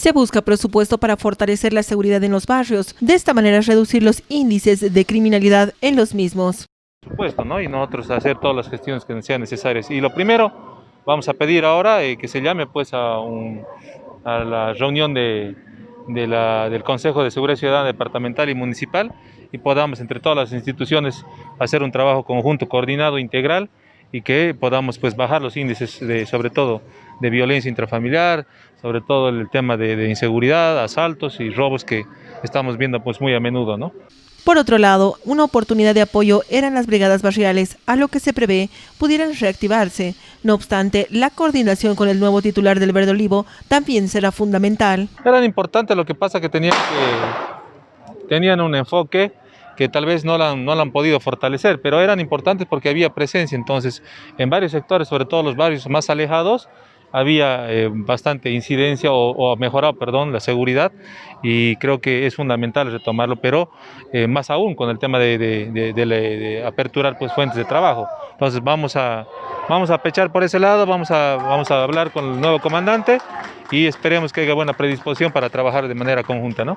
Se busca presupuesto para fortalecer la seguridad en los barrios, de esta manera reducir los índices de criminalidad en los mismos. Por supuesto, ¿no? Y nosotros hacer todas las gestiones que sean necesarias. Y lo primero, vamos a pedir ahora que se llame pues a la reunión del Consejo de Seguridad Ciudadana Departamental y Municipal y podamos entre todas las instituciones hacer un trabajo conjunto, coordinado, integral y que podamos pues bajar los índices sobre todo de violencia intrafamiliar, sobre todo el tema de inseguridad, asaltos y robos que estamos viendo pues muy a menudo, ¿no? Por otro lado, una oportunidad de apoyo eran las brigadas barriales, a lo que se prevé pudieran reactivarse. No obstante, la coordinación con el nuevo titular del Verde Olivo también será fundamental. Eran importantes, lo que pasa que tenían un enfoque que tal vez no lo han podido fortalecer, pero eran importantes porque había presencia. Entonces, en varios sectores, sobre todo los barrios más alejados, había bastante incidencia o mejorado, perdón, la seguridad y creo que es fundamental retomarlo, pero más aún con el tema de aperturar pues fuentes de trabajo. Entonces vamos a pechar por ese lado, vamos a hablar con el nuevo comandante y esperemos que haya buena predisposición para trabajar de manera conjunta, ¿no?